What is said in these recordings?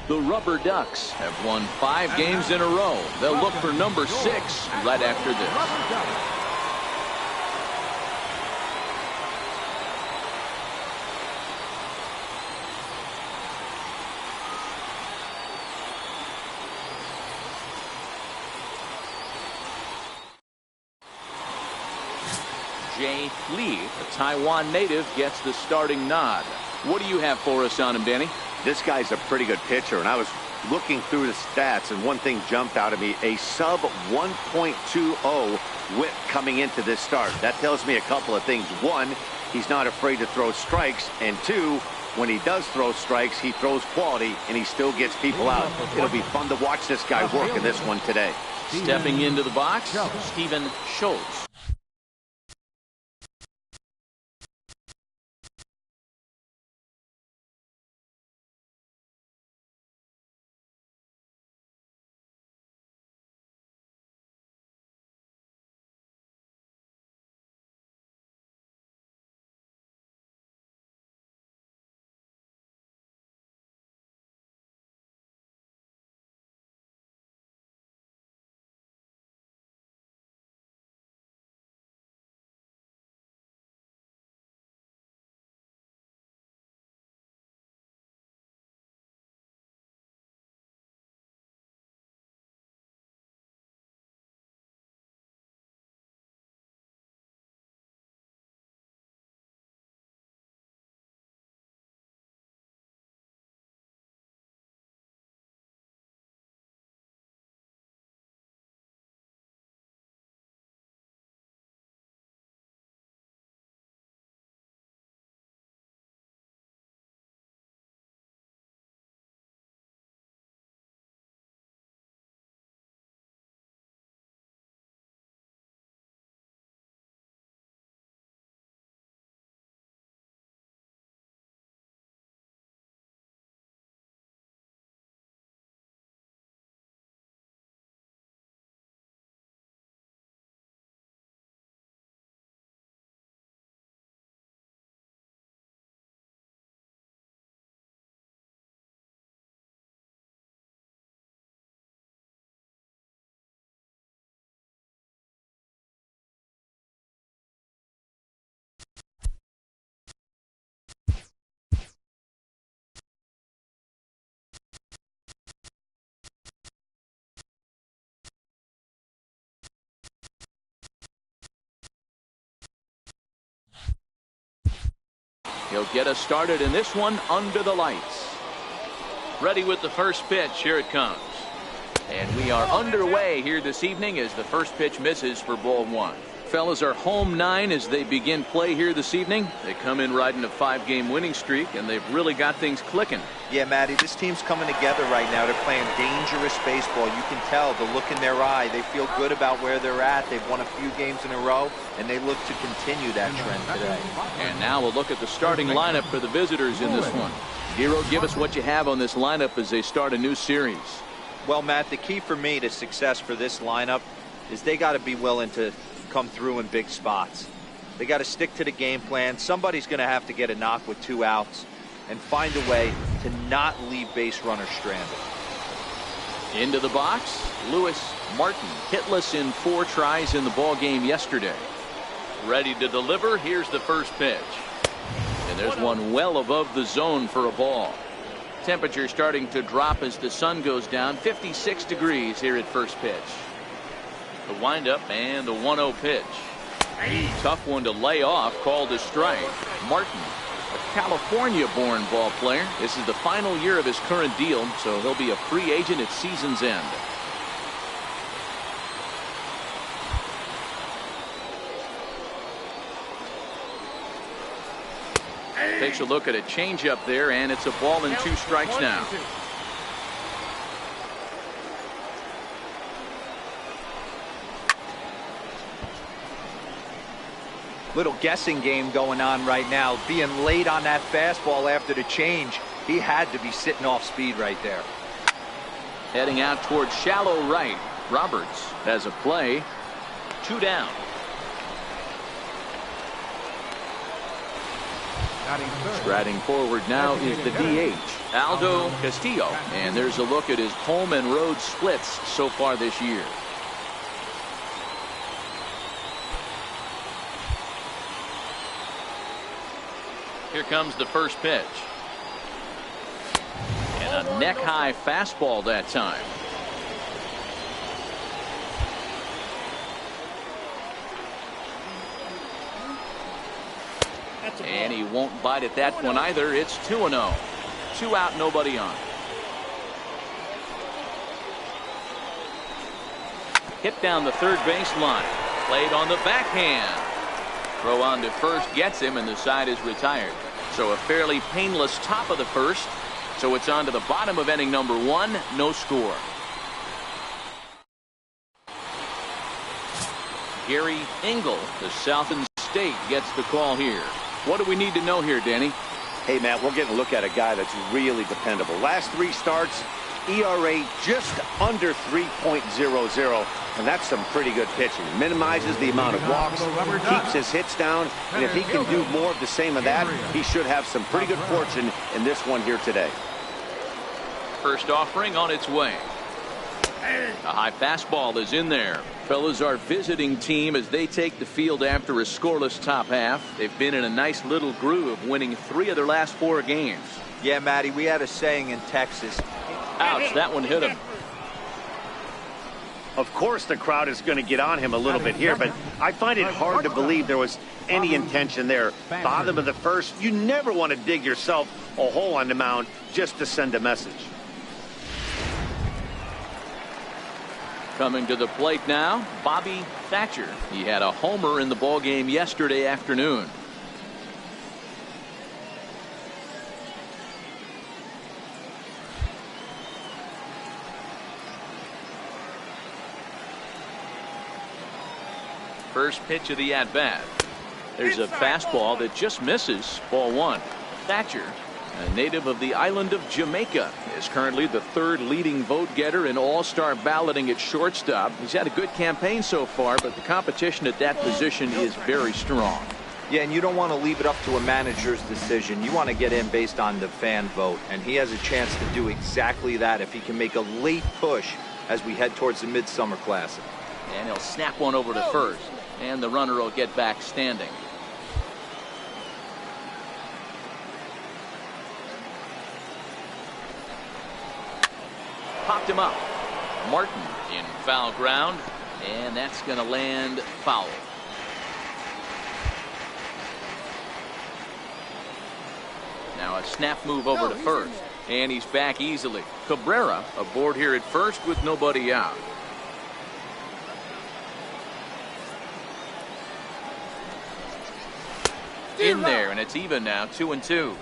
The Rubberducks have won 5 games in a row. They'll look for number 6 right after this. Jay Lee, a Taiwan native, gets the starting nod. What do you have for us on him, Danny? This guy's a pretty good pitcher, and I was looking through the stats, and one thing jumped out at me: a sub 1.20 whip coming into this start. That tells me a couple of things. One, he's not afraid to throw strikes, and two, when he does throw strikes, he throws quality, and he still gets people out. It'll be fun to watch this guy work in this one today. Stepping into the box, Stephen Schultz. He'll get us started in this one under the lights. Ready with the first pitch. Here it comes. And we are underway here this evening as the first pitch misses for ball 1. Fellas are home 9 as they begin play here this evening. They come in riding a 5-game winning streak, and they've really got things clicking. Yeah, Matty, this team's coming together right now. They're playing dangerous baseball. You can tell the look in their eye. They feel good about where they're at. They've won a few games in a row, and they look to continue that trend today. And now we'll look at the starting lineup for the visitors in this one. Hero, give us what you have on this lineup as they start a new series. Well, Matt, the key for me to success for this lineup is they got to be willing to come through in big spots. They got to stick to the game plan. Somebody's going to have to get a knock with 2 outs and find a way to not leave base runners stranded. Into the box, Lewis Martin, hitless in 4 tries in the ball game yesterday. Ready to deliver. Here's the first pitch. And there's one well above the zone for a ball. Temperature starting to drop as the sun goes down. 56 degrees here at first pitch. The windup and the 1-0 pitch. Tough one to lay off, called a strike. Martin, a California-born ball player. This is the final year of his current deal, so he'll be a free agent at season's end. Takes a look at a changeup there, and it's a ball and 2 strikes now. Little guessing game going on right now. Being late on that fastball after the change, he had to be sitting off speed right there. Heading out towards shallow right. Roberts has a play. 2 down. Striding forward now is the DH, Aldo Castillo. And there's a look at his home and road splits so far this year. Here comes the first pitch. And a neck-high fastball that time. And he won't bite at that one either. It's 2-0. 2 out, nobody on. Hit down the third base line. Played on the backhand. Throw on to first gets him, and the side is retired. So a fairly painless top of the first. So it's on to the bottom of inning number 1. No score. Gary Engel, the Southern State, gets the call here. What do we need to know here, Danny? Hey, Matt, we're getting a look at a guy that's really dependable. Last 3 starts, ERA just under 3.00, and that's some pretty good pitching. Minimizes the amount of walks, keeps his hits down, and if he can do more of the same of that, he should have some pretty good fortune in this one here today. First offering on its way. A high fastball is in there. Fellas, our visiting team, as they take the field after a scoreless top half, they've been in a nice little groove, winning 3 of their last 4 games. Yeah, Matty, we had a saying in Texas. Ouch, that one hit him. Of course the crowd is going to get on him a little bit here, but I find it hard to believe there was any intention there. Bottom of the first, you never want to dig yourself a hole on the mound just to send a message. Coming to the plate now, Bobby Thatcher. He had a homer in the ballgame yesterday afternoon. First pitch of the at-bat. There's a fastball that just misses. Ball 1. Thatcher, a native of the island of Jamaica, is currently the 3rd leading vote getter in all-star balloting at shortstop. He's had a good campaign so far, but the competition at that position is very strong. Yeah, and you don't want to leave it up to a manager's decision. You want to get in based on the fan vote, and he has a chance to do exactly that if he can make a late push as we head towards the Midsummer Classic. And he'll snap one over to first, and the runner will get back standing. Popped him up. Martin in foul ground, and that's going to land foul. Now a snap move over to first, and he's back easily. Cabrera aboard here at first with nobody out. In there, and it's even now, 2-2.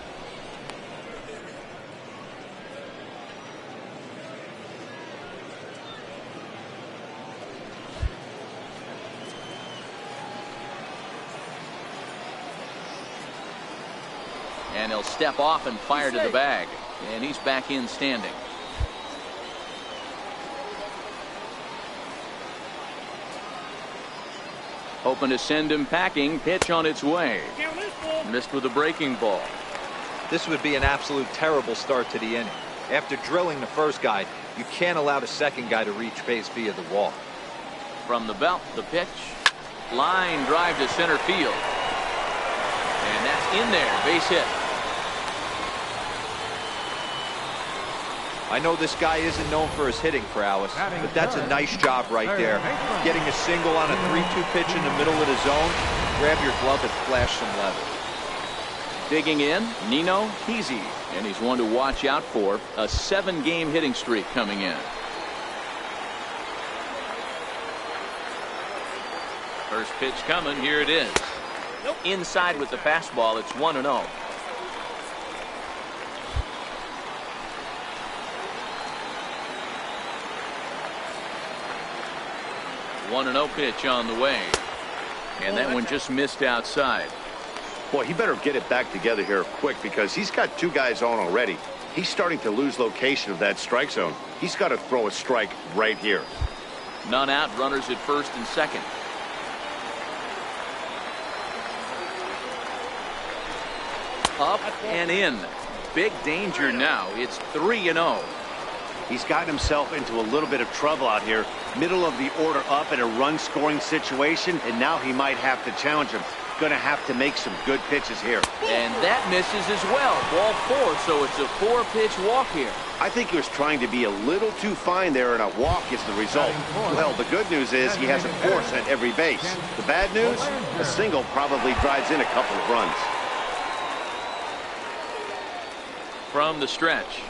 And he'll step off and fire to the bag. And he's back in standing. Hoping to send him packing. Pitch on its way. Missed with a breaking ball. This would be an absolute terrible start to the inning. After drilling the first guy, you can't allow the second guy to reach base via the wall. From the belt, the pitch. Line drive to center field. And that's in there. Base hit. I know this guy isn't known for his hitting prowess, but that's a nice job right there. Getting a single on a 3-2 pitch in the middle of the zone. Grab your glove and flash some leather. Digging in, Nino Heasy, and he's one to watch out for. A 7-game hitting streak coming in. First pitch coming. Here it is. Inside with the fastball. It's 1-0. One 1-0 pitch on the way, and that one just missed outside. Boy, he better get it back together here quick, because he's got 2 guys on already. He's starting to lose location of that strike zone. He's got to throw a strike right here. None out, runners at first and second. up and in. Big danger now. It's 3-0. He's gotten himself into a little bit of trouble out here. Middle of the order up in a run-scoring situation, and now he might have to challenge him. Going to have to make some good pitches here. And that misses as well. Ball 4, so it's a 4-pitch walk here. I think he was trying to be a little too fine there, and a walk is the result. Well, the good news is he has a force at every base. The bad news, a single probably drives in a couple of runs. From the stretch,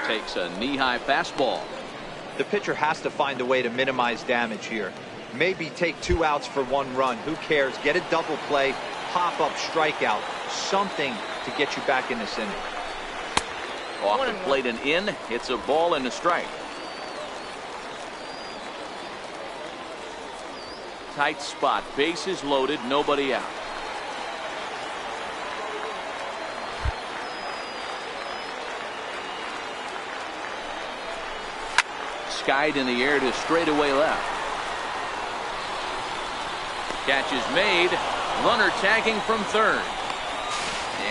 takes a knee-high fastball. The pitcher has to find a way to minimize damage here. Maybe take 2 outs for 1 run. Who cares? Get a double play, pop up, strikeout, something to get you back in this inning. Off the plate and in. It's a ball and a strike. Tight spot. Bases loaded. Nobody out. Skied in the air to straightaway left. Catch is made. Runner tagging from third.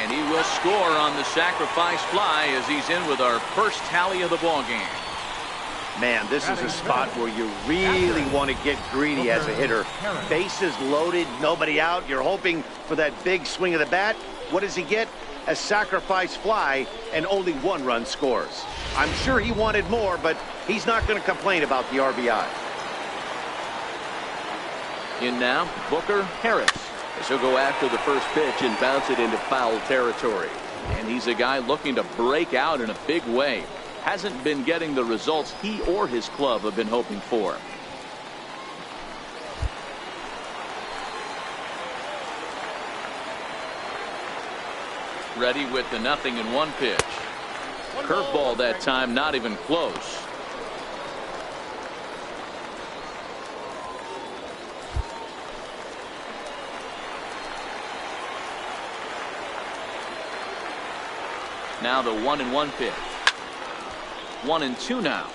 And he will score on the sacrifice fly as he's in with our first tally of the ball game. Man, this is a spot where you really want to get greedy as a hitter. Bases loaded, nobody out. You're hoping for that big swing of the bat. What does he get? A sacrifice fly, and only 1 run scores. I'm sure he wanted more, but he's not going to complain about the RBI. In now, Booker Harris. As he'll go after the first pitch and bounce it into foul territory. And he's a guy looking to break out in a big way. Hasn't been getting the results he or his club have been hoping for. Ready with the 0-1 pitch. Curveball that time, not even close. Now the 1-1 pitch. 1-2 now.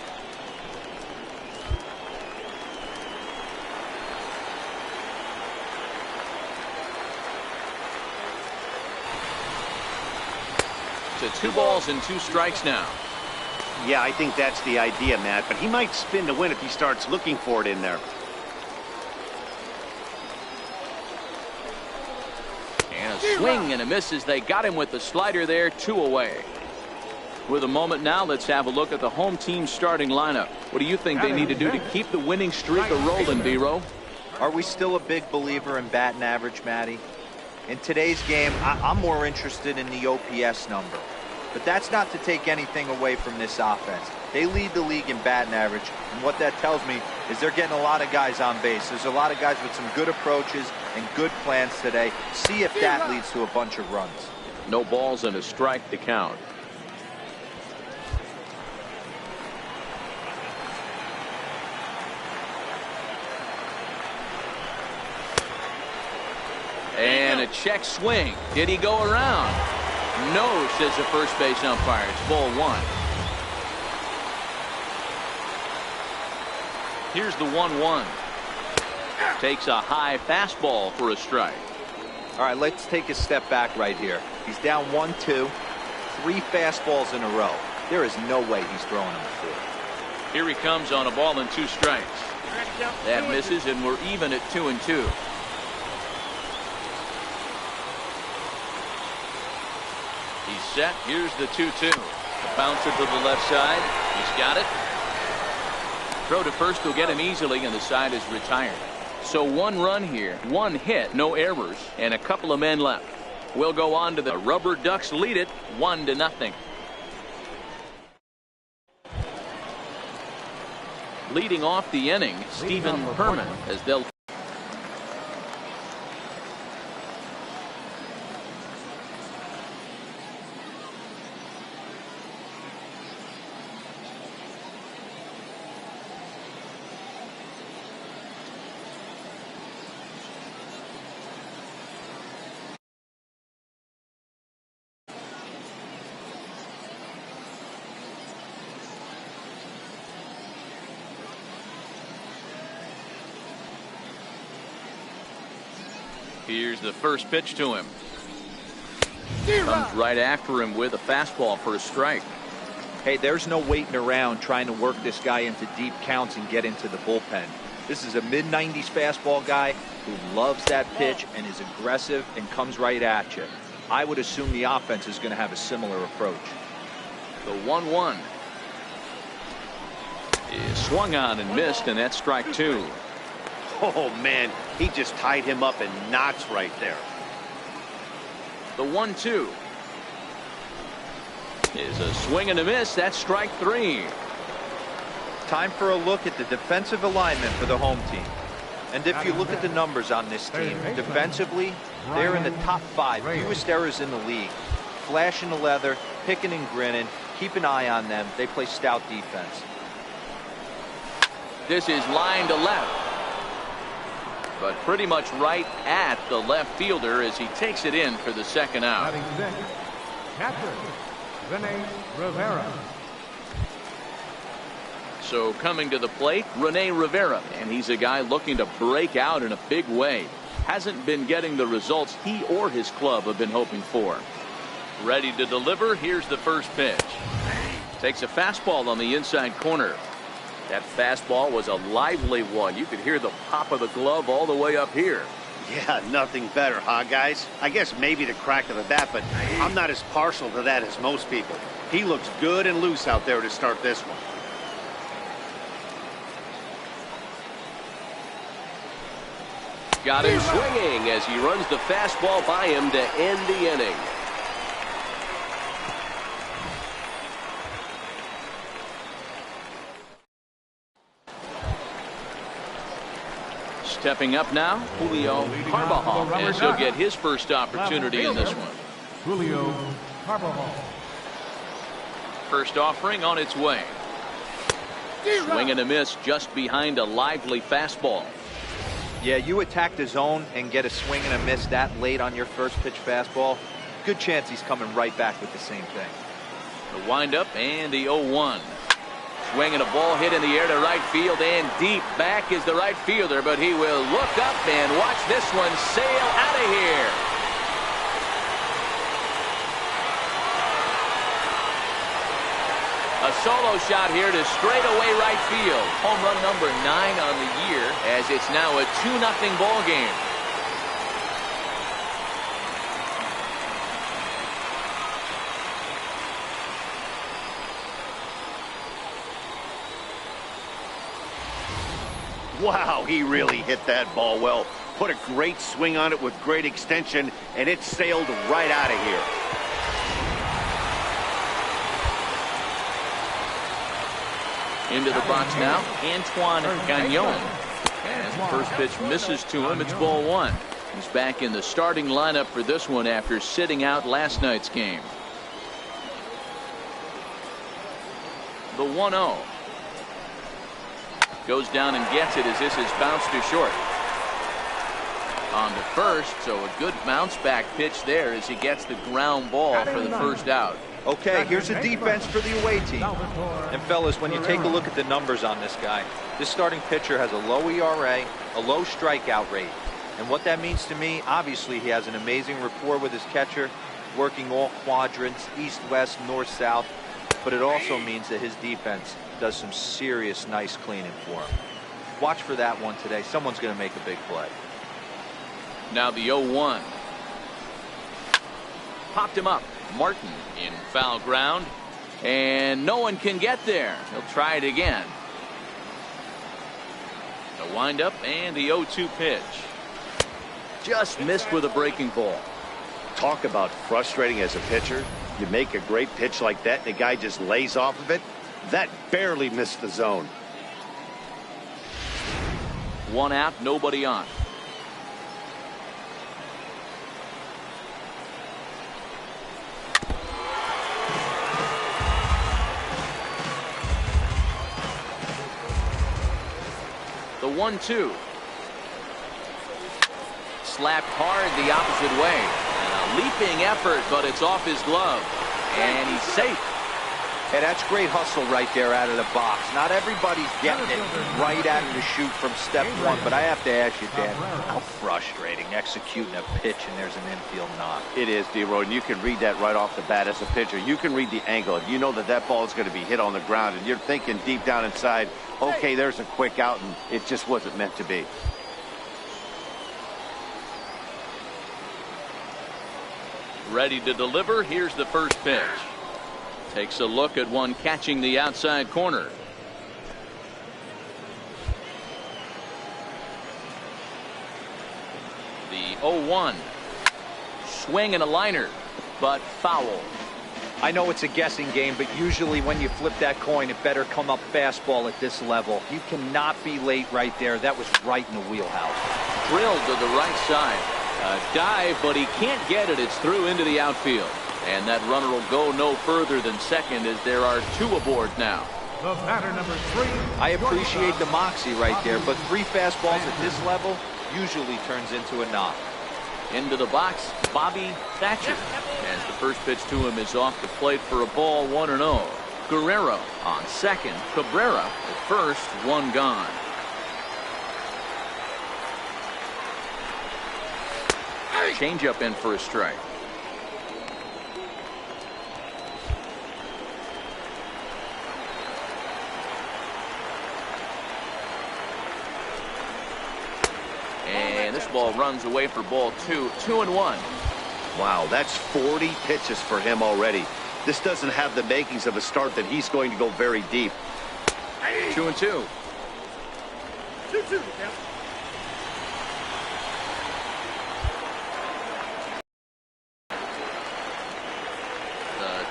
To 2 balls and 2 strikes now. Yeah, I think that's the idea, Matt, but he might spin to win if he starts looking for it in there. And a swing and a miss as they got him with the slider there. 2 away. With a moment now, let's have a look at the home team's starting lineup. What do you think they need to do to keep the winning streak rolling, Vero? Are we still a big believer in batting average, Matty? In today's game, I'm more interested in the OPS number. But that's not to take anything away from this offense. They lead the league in batting average, and what that tells me is they're getting a lot of guys on base. There's a lot of guys with some good approaches and good plans today. See if that leads to a bunch of runs. No balls and a strike to count. And a check swing. Did he go around? No, says the first base umpire. It's ball 1. Here's the 1-1. Takes a high fastball for a strike. All right, let's take a step back right here. He's down 1-2, 3 fastballs in a row. There is no way he's throwing them before. Here he comes on a ball and 2 strikes. That misses, and we're even at 2-2. He's set. Here's the 2-2. The bouncer to the left side. He's got it. Throw to first will get him easily, and the side is retired. So 1 run here, 1 hit, no errors, and a couple of men left. We'll go on to the Rubberducks lead it 1-0. Leading off the inning, Stephen Herman, as they'll. Here's the first pitch to him. Comes right after him with a fastball for a strike. Hey, there's no waiting around trying to work this guy into deep counts and get into the bullpen. This is a mid-90s fastball guy who loves that pitch and is aggressive and comes right at you. I would assume the offense is going to have a similar approach. The 1-1 is swung on and missed, and that's strike 2. Oh, man, he just tied him up in knots right there. The 1-2 is a swing and a miss. That's strike 3. Time for a look at the defensive alignment for the home team. And if you look at the numbers on this team, defensively, they're in the top 5 fewest errors in the league. Flashing the leather, picking and grinning, keep an eye on them. They play stout defense. This is line to left, but pretty much right at the left fielder as he takes it in for the second out. Catcher, Rene Rivera. So coming to the plate, Rene Rivera, and he's a guy looking to break out in a big way. Hasn't been getting the results he or his club have been hoping for. Ready to deliver. Here's the first pitch. Takes a fastball on the inside corner. That fastball was a lively one. You could hear the pop of the glove all the way up here. Yeah, nothing better, huh, guys? I guess maybe the crack of the bat, but I'm not as partial to that as most people. He looks good and loose out there to start this one. Got him swinging as he runs the fastball by him to end the inning. Stepping up now, Julio Carbajal, as he'll get his first opportunity in this one. Julio Carbajal. First offering on its way. Swing and a miss just behind a lively fastball. Yeah, you attack the zone and get a swing and a miss that late on your first pitch fastball. Good chance he's coming right back with the same thing. The windup and the 0-1. Swing and a ball hit in the air to right field, and deep back is the right fielder, but he will look up and watch this one sail out of here. A solo shot here to straightaway right field. Home run number 9 on the year, as it's now a 2-0 ball game. Wow, he really hit that ball well. Put a great swing on it with great extension, and it sailed right out of here. Into the box now, Antoine Gagnon. And the first pitch misses to him. It's ball 1. He's back in the starting lineup for this one after sitting out last night's game. The 1-0. Goes down and gets it as this is bounced to short. On to first, so a good bounce back pitch there as he gets the ground ball for the first out. Okay, here's the defense for the away team. And fellas, when you take a look at the numbers on this guy, this starting pitcher has a low ERA, a low strikeout rate. And what that means to me, obviously he has an amazing rapport with his catcher, working all quadrants, east, west, north, south. But it also means that his defense does some serious nice cleaning for him. Watch for that one today. Someone's going to make a big play. Now the 0-1. Popped him up. Martin in foul ground, and no one can get there. He'll try it again. The windup and the 0-2 pitch. Just missed with a breaking ball. Talk about frustrating as a pitcher. You make a great pitch like that, and the guy just lays off of it. That barely missed the zone. 1 out, nobody on. The 1-2. Slapped hard the opposite way. And a leaping effort, but it's off his glove. And he's safe. Hey, that's great hustle right there out of the box. Not everybody's getting it right out of the chute from step one, but I have to ask you, Dan, how frustrating executing a pitch and there's an infield knock. It is, D-Roy, and you can read that right off the bat as a pitcher. You can read the angle. You know that that ball is going to be hit on the ground, and you're thinking deep down inside, okay, there's a quick out, and it just wasn't meant to be. Ready to deliver. Here's the first pitch. Takes a look at one catching the outside corner. The 0-1. Swing and a liner, but foul. I know it's a guessing game, but usually when you flip that coin, it better come up fastball at this level. You cannot be late right there. That was right in the wheelhouse. Drilled to the right side. A dive, but he can't get it. It's through into the outfield. And that runner will go no further than second as there are two aboard now. The batter, number 3. I appreciate the moxie right there, but 3 fastballs at this level usually turns into a knock. Into the box, Bobby Thatcher. As the first pitch to him is off the plate for a ball, 1-0. Guerrero on second. Cabrera at first, 1 gone. Changeup in for a strike. And this ball runs away for ball 2. 2-1. Wow, that's 40 pitches for him already. This doesn't have the makings of a start that he's going to go very deep. 2-2. 2-2.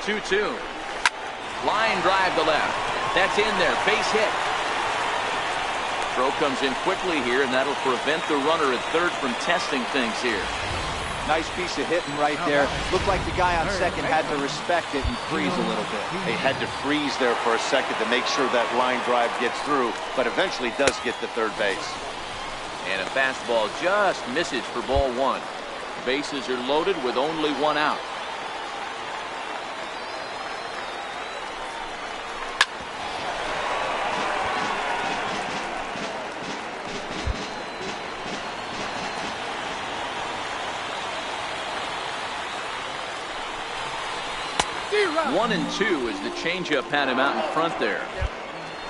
2-2. Line drive to left. That's in there. Base hit. Throw comes in quickly here, and that'll prevent the runner at third from testing things here. Nice piece of hitting right there. Looked like the guy on second had to respect it and freeze a little bit. He had to freeze there for a second to make sure that line drive gets through, but eventually does get to third base. And a fastball just misses for ball 1. Bases are loaded with only 1 out. One and 2 as the changeup had him out in front there.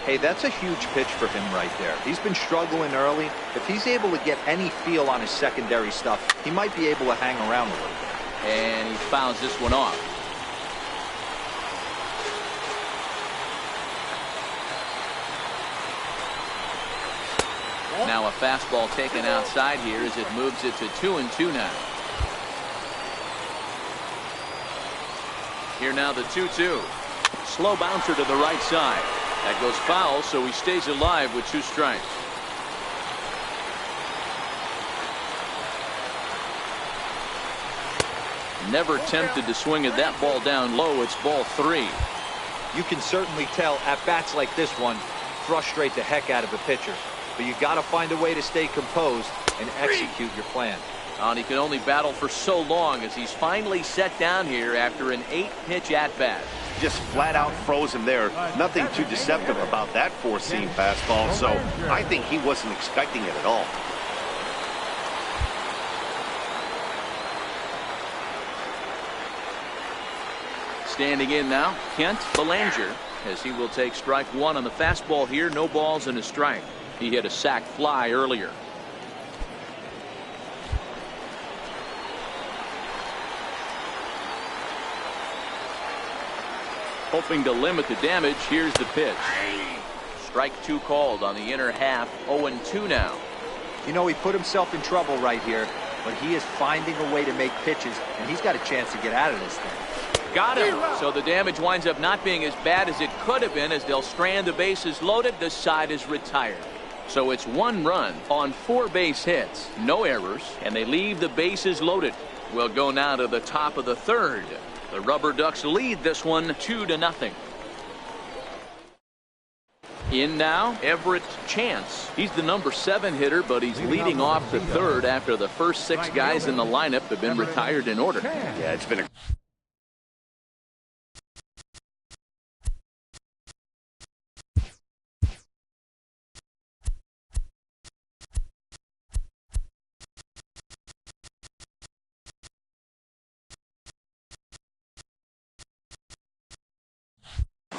Hey, that's a huge pitch for him right there. He's been struggling early. If he's able to get any feel on his secondary stuff, he might be able to hang around a little bit. And he fouls this one off. Now a fastball taken outside here as it moves it to 2-2 now. Here now the 2-2. Slow bouncer to the right side. That goes foul, so he stays alive with 2 strikes. Never tempted to swing at that ball down low. It's ball 3. You can certainly tell at bats like this one frustrate the heck out of a pitcher. But you got to find a way to stay composed and execute your plan. And he can only battle for so long as he's finally set down here after an 8-pitch at-bat. Just flat out froze him there. Nothing too deceptive about that 4-seam fastball, so I think he wasn't expecting it at all. Standing in now, Kent Belanger, as he will take strike 1 on the fastball here. No balls and a strike. He hit a sac fly earlier. Hoping to limit the damage, here's the pitch. Strike 2 called on the inner half. 0-2 now. You know, he put himself in trouble right here, but he is finding a way to make pitches, and he's got a chance to get out of this thing. Got him. So the damage winds up not being as bad as it could have been as they'll strand the bases loaded. The side is retired. So it's 1 run on 4 base hits. No errors, and they leave the bases loaded. We'll go now to the top of the 3rd. The Rubberducks lead this one 2-0. In now, Everett Chance. He's the number 7 hitter, but he's leading off the 3rd after the first 6 guys in the lineup have been retired in order. Yeah, it's been a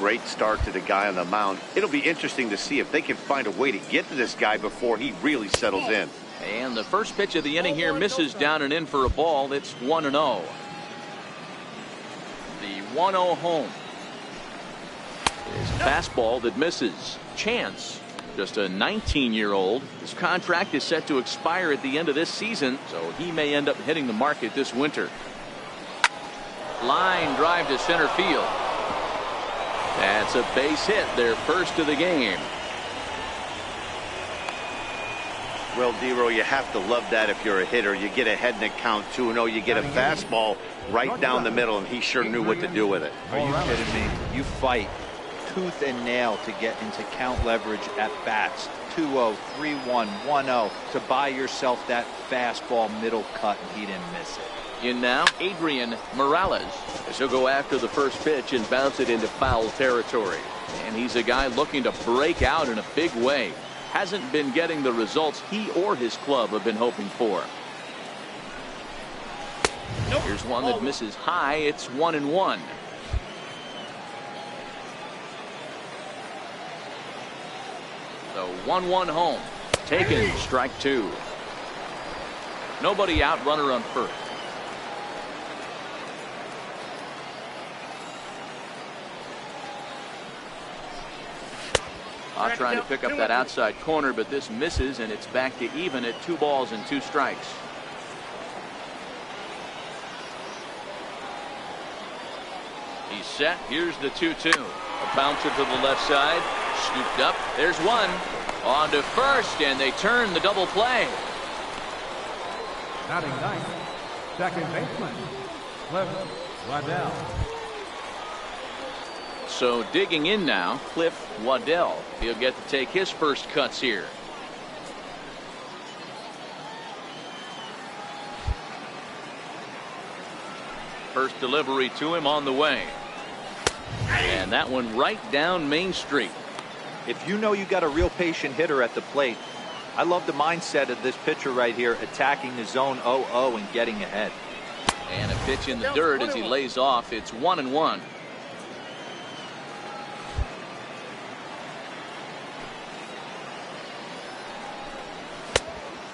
great start to the guy on the mound. It'll be interesting to see if they can find a way to get to this guy before he really settles in. And the first pitch of the inning here misses down and in for a ball. It's 1-0. The 1-0 home is a fastball that misses. Chance, just a 19-year-old. His contract is set to expire at the end of this season, so he may end up hitting the market this winter. Line drive to center field. That's a base hit, their first of the game. Well, Dero, you have to love that if you're a hitter. You get ahead in the count 2-0. You get a fastball right down the middle, and he sure knew what to do with it. Are you kidding me? You fight tooth and nail to get into count leverage at bats. 2-0, 3-1, 1-0 to buy yourself that fastball middle cut, and he didn't miss it. In now, Adrian Morales, as he'll go after the first pitch and bounce it into foul territory. And he's a guy looking to break out in a big way. Hasn't been getting the results he or his club have been hoping for. Here's one that misses high. It's 1-1. The 1-1 home. Taken, strike two. Nobody out, runner on first. Trying to pick up that outside corner, but this misses, and it's back to even at 2 balls and 2 strikes. He's set. Here's the 2-2. A bouncer to the left side. Scooped up. There's one. On to first, and they turn the double play. Batting ninth, second baseman, Cliff Waddell. So digging in now, Cliff Waddell. He'll get to take his first cuts here. First delivery to him on the way. And that one right down Main Street. If you know you got a real patient hitter at the plate, I love the mindset of this pitcher right here, attacking the zone 0-0 and getting ahead. And a pitch in the dirt as he lays off. It's 1-1.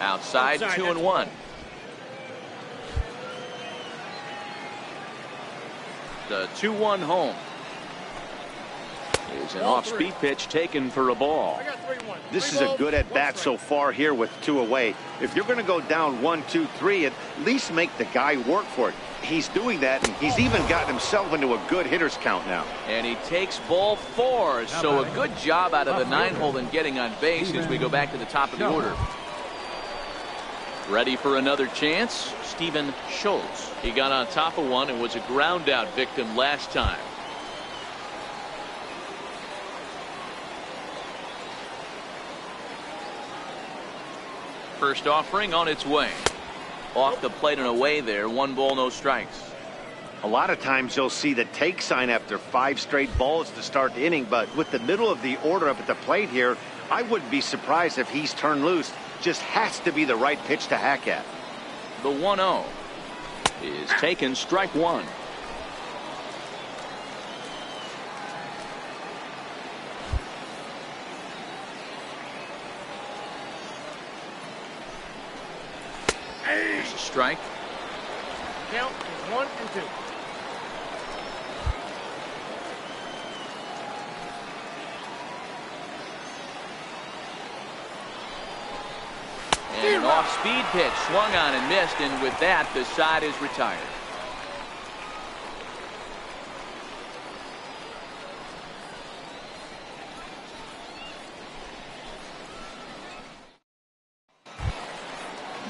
Outside, 2-1. The 2-1 home is an off-speed pitch taken for a ball. This is a good at-bat so far here with 2 away. If you're going to go down 1-2-3, at least make the guy work for it. He's doing that, and he's even gotten himself into a good hitter's count now. And he takes ball 4, so a good job out of the 9-hole in getting on base as we go back to the top of the order. Ready for another chance? Stephen Schultz. He got on top of one and was a ground out victim last time. First offering on its way. Off the plate and away there. 1 ball, no strikes. A lot of times you'll see the take sign after 5 straight balls to start the inning, but with the middle of the order up at the plate here, I wouldn't be surprised if he's turned loose. Just has to be the right pitch to hack at. The 1-0 is taken, strike 1. There's a strike. Count is 1 and 2. And an off-speed pitch swung on and missed, and with that the side is retired.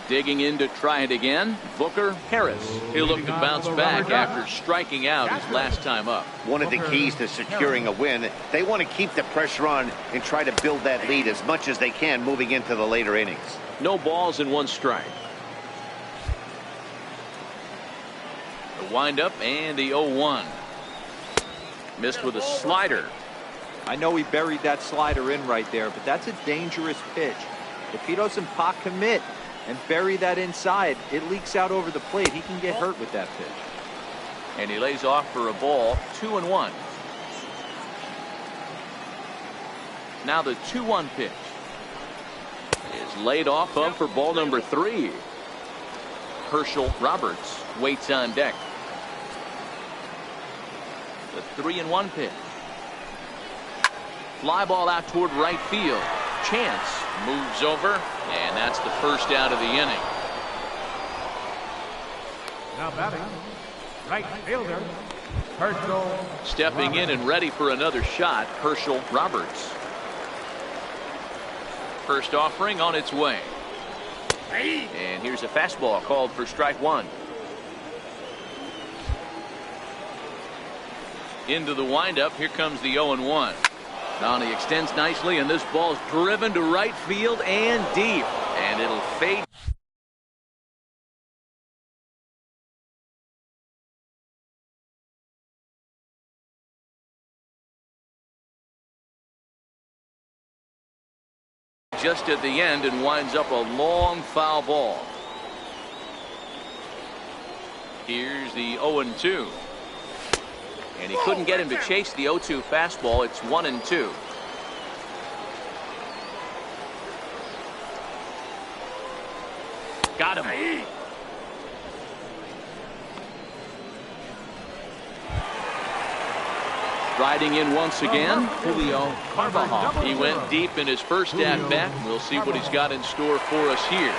Digging in to try it again, Booker Harris. He'll look to bounce back after striking out his last time up. One of the keys to securing a win, they want to keep the pressure on and try to build that lead as much as they can moving into the later innings. No balls and 1 strike. The windup and the 0-1. Missed with a slider. I know he buried that slider in right there, but that's a dangerous pitch. If he doesn't pot commit and bury that inside, it leaks out over the plate. He can get hurt with that pitch. And he lays off for a ball. 2-1. Now the 2-1 pitch is laid off of for ball number 3. Herschel Roberts waits on deck. The 3-1 pitch. Fly ball out toward right field. Chance moves over, and that's the first out of the inning. Now batting, right fielder, Herschel. Stepping in and ready for another shot, Herschel Roberts. First offering on its way. And here's a fastball called for strike 1. Into the windup. Here comes the 0-1. Now he extends nicely, and this ball's driven to right field and deep, and it'll fade. Just at the end and winds up a long foul ball. Here's the 0-2. And he couldn't get him to chase the 0-2 fastball. It's 1-2. Got him. Riding in once again, Julio Carvajal. He went deep in his first at bat. We'll see what he's got in store for us here.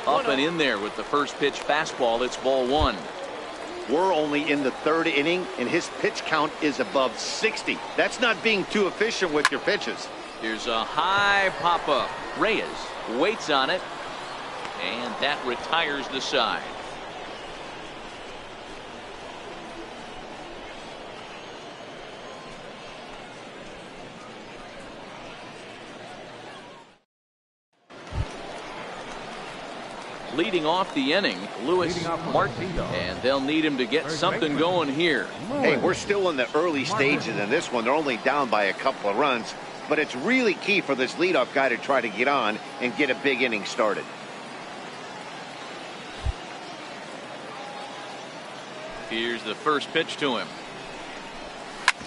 Up and in there with the first pitch fastball. It's ball 1. We're only in the 3rd inning, and his pitch count is above 60. That's not being too efficient with your pitches. Here's a high pop-up. Reyes waits on it, and that retires the side. Leading off the inning, Lewis Martin, and they'll need him to get something going here. Hey, we're still in the early stages in this one. They're only down by a couple of runs, but it's really key for this leadoff guy to try to get on and get a big inning started. Here's the first pitch to him.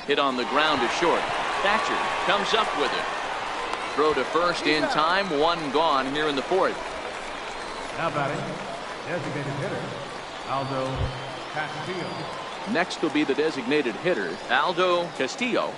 Hit on the ground to short. Thatcher comes up with it. Throw to first in time. 1 gone here in the 4th. Now batting, designated hitter, Aldo Castillo. Next will be the designated hitter, Aldo Castillo.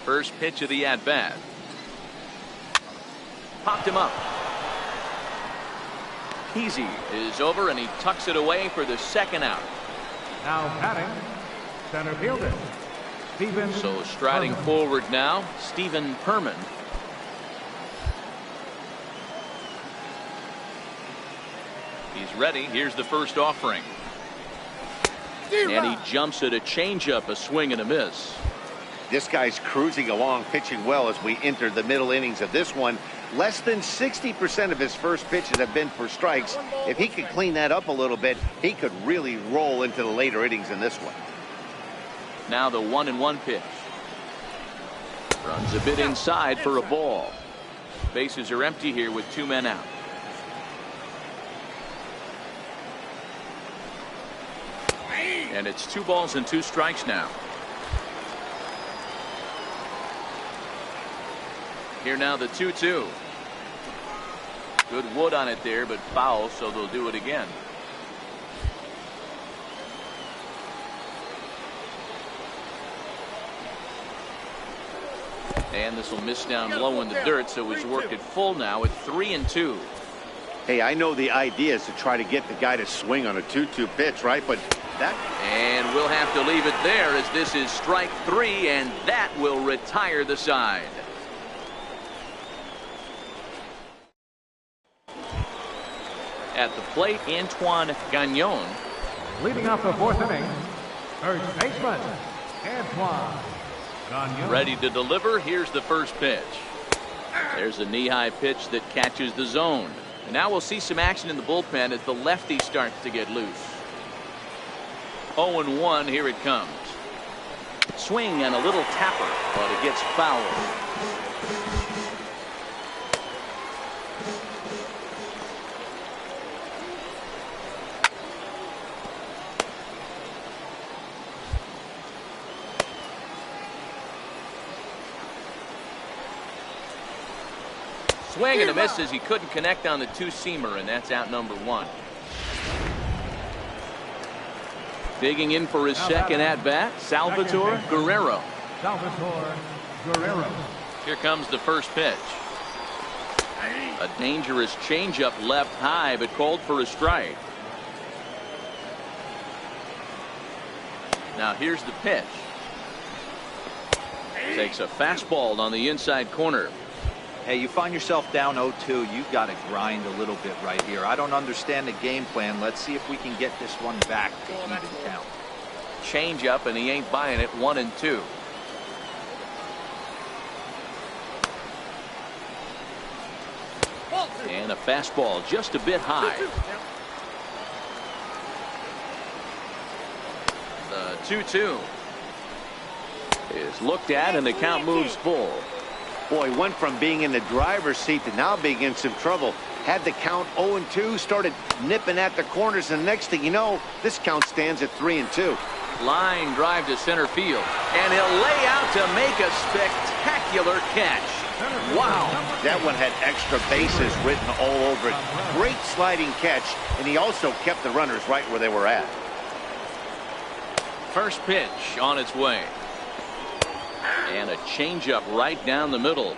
First pitch of the at-bat. Popped him up. Easy is over, and he tucks it away for the second out. Now batting, center fielder, Stephen. So striding Perman. forward now, Stephen Perman. He's ready. Here's the first offering. And he jumps at a changeup, a swing and a miss. This guy's cruising along, pitching well as we enter the middle innings of this one. Less than 60% of his first pitches have been for strikes. If he could clean that up a little bit, he could really roll into the later innings in this one. Now the 1-1 pitch. Runs a bit inside for a ball. Bases are empty here with 2 men out. And it's 2 balls and 2 strikes now. Here now the 2-2. Good wood on it there, but foul, so they'll do it again. And this will miss down low in the dirt, so he's worked it full now at 3-2. Hey, I know the idea is to try to get the guy to swing on a 2-2 pitch, right? But that... And we'll have to leave it there, as this is strike 3, and that will retire the side. At the plate, Antoine Gagnon. Leading off the 4th inning, first baseman, Antoine Gagnon. Ready to deliver. Here's the first pitch. There's a knee-high pitch that catches the zone. And now we'll see some action in the bullpen as the lefty starts to get loose. 0-1, here it comes. Swing and a little tapper, but it gets fouled. Swing and a miss as he couldn't connect on the 2-seamer, and that's out number 1. Digging in for his second at-bat, Salvatore Guerrero. Salvatore Guerrero. Here comes the first pitch. A dangerous changeup left high, but called for a strike. Now here's the pitch. Takes a fastball on the inside corner. Hey, you find yourself down 0-2, you've got to grind a little bit right here. I don't understand the game plan. Let's see if we can get this one back to even count. Change up, and he ain't buying it. 1-2. And a fastball just a bit high. The 2-2 is looked at, and the count moves full. Boy, went from being in the driver's seat to now being in some trouble. Had the count 0-2, started nipping at the corners, and the next thing you know, this count stands at 3-2. Line drive to center field, and he'll lay out to make a spectacular catch. Wow. That one had extra bases written all over it. Great sliding catch, and he also kept the runners right where they were at. First pitch on its way. And a changeup right down the middle.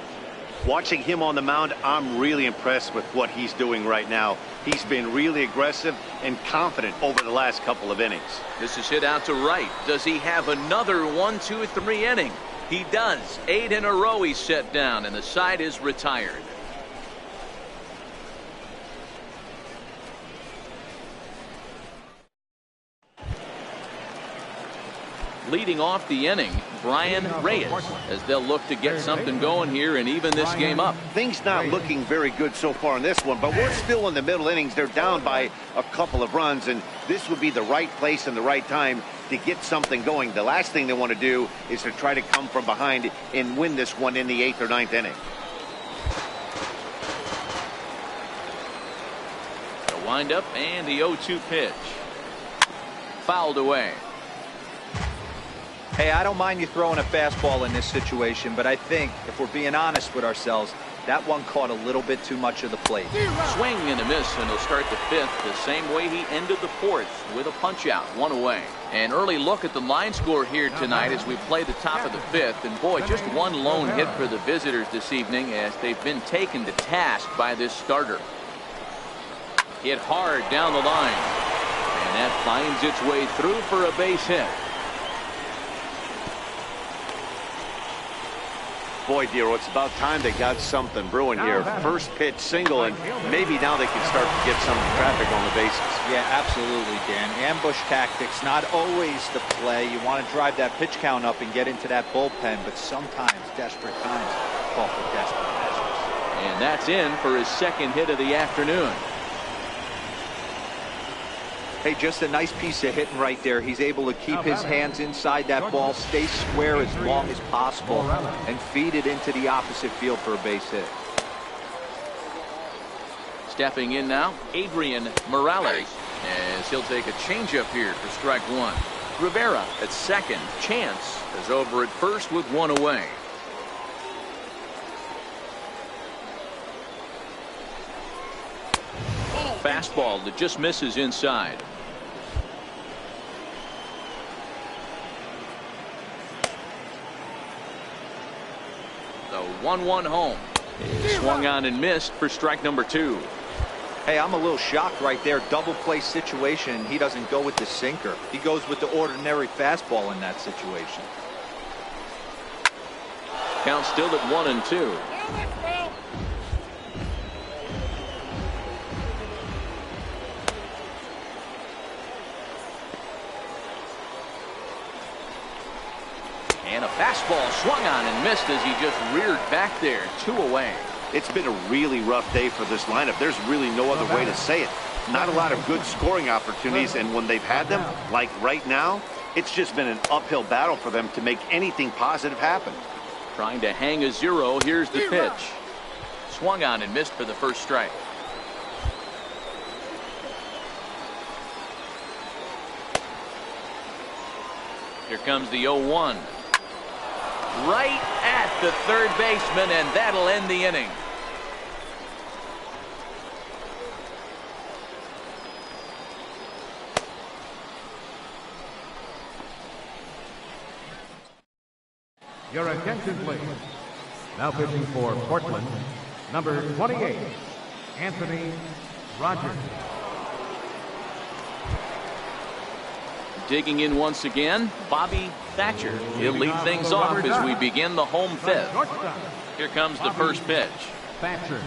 Watching him on the mound, I'm really impressed with what he's doing right now. He's been really aggressive and confident over the last couple of innings. This is hit out to right. Does he have another 1, 2, 3 inning? He does. 8 in a row he's set down, and the side is retired. Leading off the inning, Brian Reyes, as they'll look to get something going here and even this game up. Things not looking very good so far in this one, but we're still in the middle innings. They're down by a couple of runs, and this would be the right place and the right time to get something going. The last thing they want to do is to try to come from behind and win this one in the 8th or 9th inning. The windup and the 0-2 pitch. Fouled away. Hey, I don't mind you throwing a fastball in this situation, but I think if we're being honest with ourselves, That one caught a little bit too much of the plate. Swing and a miss, and he'll start the fifth the same way he ended the fourth, with a punch out, one away. An early look at the line score here tonight as we play the top of the fifth. And boy, just one lone hit for the visitors this evening as they've been taken to task by this starter. Hit hard down the line, and that finds its way through for a base hit. Boy, Dero, it's about time they got something brewing here. First pitch single, and maybe now they can start to get some traffic on the bases. Yeah, absolutely, Dan. Ambush tactics, not always the play. You want to drive that pitch count up and get into that bullpen, but sometimes desperate times call for desperate measures. And that's in for his second hit of the afternoon. Hey, just a nice piece of hitting right there. He's able to keep his hands inside that ball, stay square as long as possible, and feed it into the opposite field for a base hit. Stepping in now, Adrian Morales, as he'll take a changeup here for strike one. Rivera at second. Chance is over at first with one away. Fastball that just misses inside. The 1-1 home is swung on and missed for strike number two. Hey, I'm a little shocked right there. Double play situation. He doesn't go with the sinker. He goes with the ordinary fastball in that situation. Count still at 1-2. And a fastball swung on and missed as he just reared back there. Two away. It's been a really rough day for this lineup. There's really no other way to say it. Not a lot of good scoring opportunities, and when they've had them, like right now, it's just been an uphill battle for them to make anything positive happen. Trying to hang a zero. Here's the pitch. Swung on and missed for the first strike. Here comes the 0-1. Right at the third baseman, and that'll end the inning. Your attention, please. Now pitching for Portland, number 28, Anthony Rogers. Digging in once again, Bobby Thatcher. He'll lead things off as we begin the home fifth. Here comes the first pitch. Thatcher.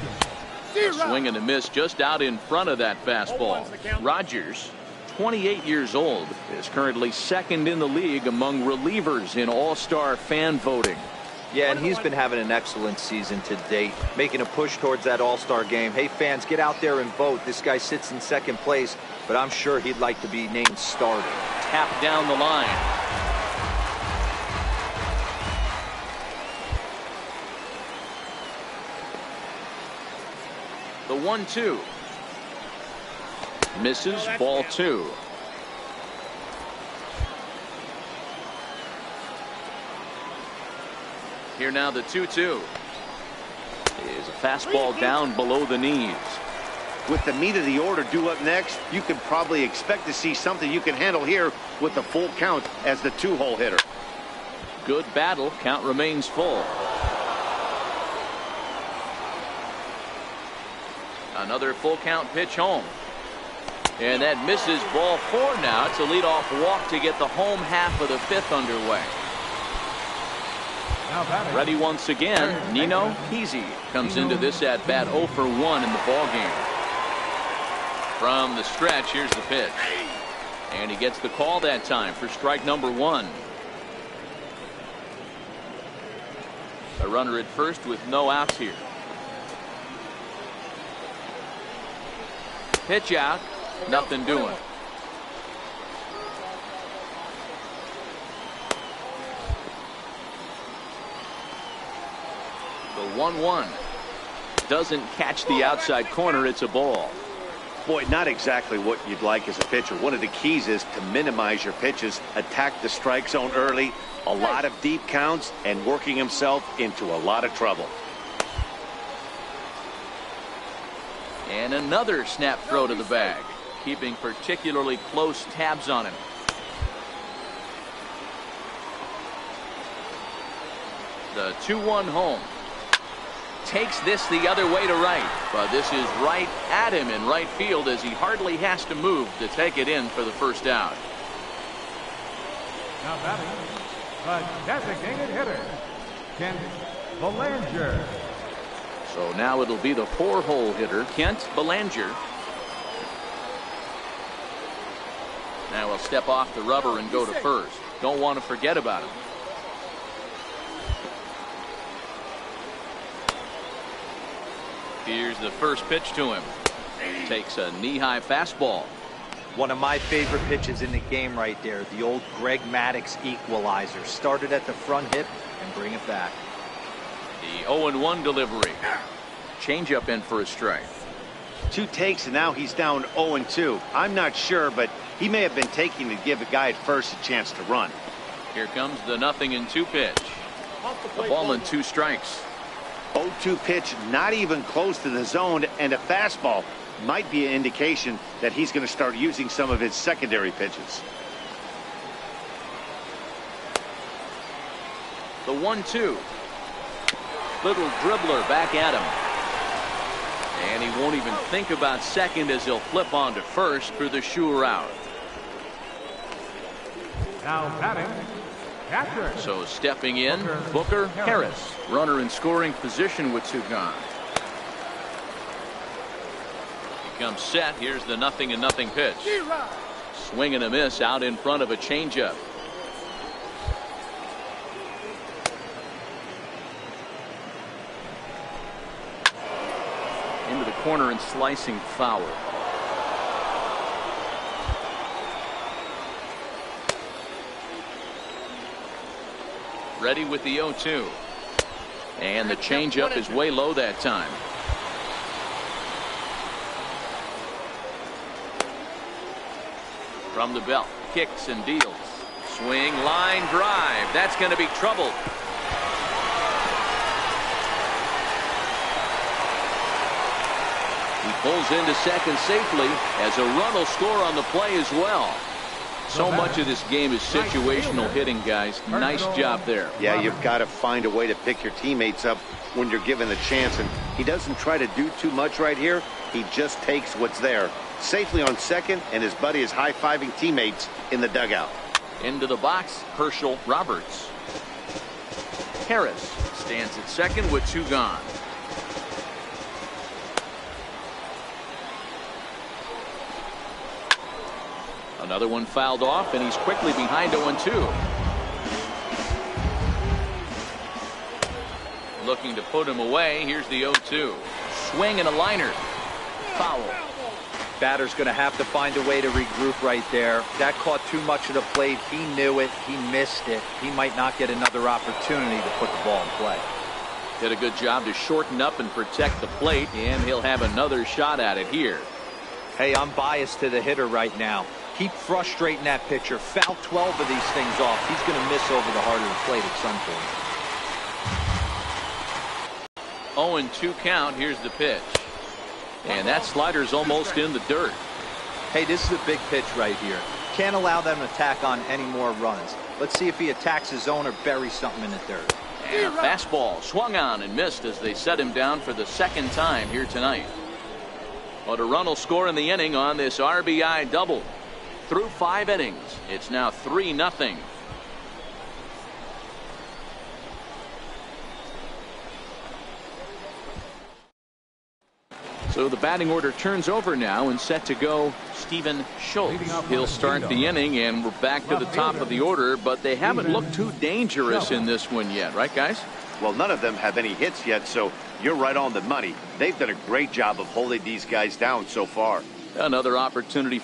A swing and a miss just out in front of that fastball. Rogers, 28 years old, is currently second in the league among relievers in all-star fan voting. Yeah, and he's been having an excellent season to date, making a push towards that all-star game. Hey, fans, get out there and vote. This guy sits in second place, but I'm sure he'd like to be named starter. Tap down the line. The 1-2. Misses, ball two. Here now the 2-2. Is a fastball down below the knees. With the meat of the order due up next, you can probably expect to see something you can handle here with the full count as the two-hole hitter. Good battle. Count remains full. Another full count pitch home. And that misses, ball four now. It's a leadoff walk to get the home half of the fifth underway. Ready once again, Nino Peasy comes into this at bat 0 for 1 in the ball game. From the stretch, here's the pitch. And he gets the call that time for strike number one. A runner at first with no outs here. Pitch out, nothing doing. The 1-1 doesn't catch the outside corner. It's a ball. Boy, not exactly what you'd like as a pitcher. One of the keys is to minimize your pitches, attack the strike zone early, a lot of deep counts, and working himself into a lot of trouble. And another snap throw to the bag, keeping particularly close tabs on him. The 2-1 home. Takes this the other way to right, but this is right at him in right field as he hardly has to move to take it in for the first out. Now batting, the designated hitter, Kent Belanger. So now it'll be the 4-hole hitter, Kent Belanger. Now he'll step off the rubber and go to first. Don't want to forget about him. Here's the first pitch to him. Takes a knee-high fastball. One of my favorite pitches in the game right there. The old Greg Maddux equalizer. Started at the front hip and bring it back. The 0-1 delivery. Changeup in for a strike. 2 takes and now he's down 0-2. I'm not sure, but he may have been taking to give a guy at first a chance to run. Here comes the 0-2 pitch. The ball and 2 strikes. 0-2 pitch, not even close to the zone, and a fastball might be an indication that he's going to start using some of his secondary pitches. The 1-2. Little dribbler back at him. And he won't even think about second as he'll flip on to first for the sure out. Now batting, catcher. So stepping in, Booker Harris. Runner in scoring position with 2 gone. He comes set. Here's the 0-0 pitch. Swing and a miss out in front of a changeup. Into the corner and slicing foul. Ready with the 0-2. And the changeup is way low that time. From the belt, kicks and deals. Swing, line drive. That's going to be trouble. He pulls into second safely as a run will score on the play as well. So much of this game is situational hitting, guys. Nice job there. Yeah, you've got to find a way to pick your teammates up when you're given the chance, and he doesn't try to do too much right here. He just takes what's there. Safely on second, and his buddy is high-fiving teammates in the dugout. Into the box, Herschel Roberts. Harris stands at second with 2 gone. Another one fouled off, and he's quickly behind 0-2. Looking to put him away. Here's the 0-2. Swing and a liner. Foul. Batter's going to have to find a way to regroup right there. That caught too much of the plate. He knew it. He missed it. He might not get another opportunity to put the ball in play. Did a good job to shorten up and protect the plate, and he'll have another shot at it here. Hey, I'm biased to the hitter right now. Keep frustrating that pitcher. Foul 12 of these things off. He's going to miss over the heart of the plate at some point. 0-2 count. Here's the pitch. And that slider's almost in the dirt. Hey, this is a big pitch right here. Can't allow them to tack on any more runs. Let's see if he attacks his zone or buries something in the dirt. And a fastball swung on and missed as they set him down for the 2nd time here tonight. But a run will score in the inning on this RBI double. Through 5 innings, it's now 3-0. So the batting order turns over now, and set to go Stephen Schultz. He'll start the inning, and we're back to the top of the order, but they haven't looked too dangerous in this one yet, right, guys? Well, none of them have any hits yet, so you're right on the money. They've done a great job of holding these guys down so far. Another opportunity.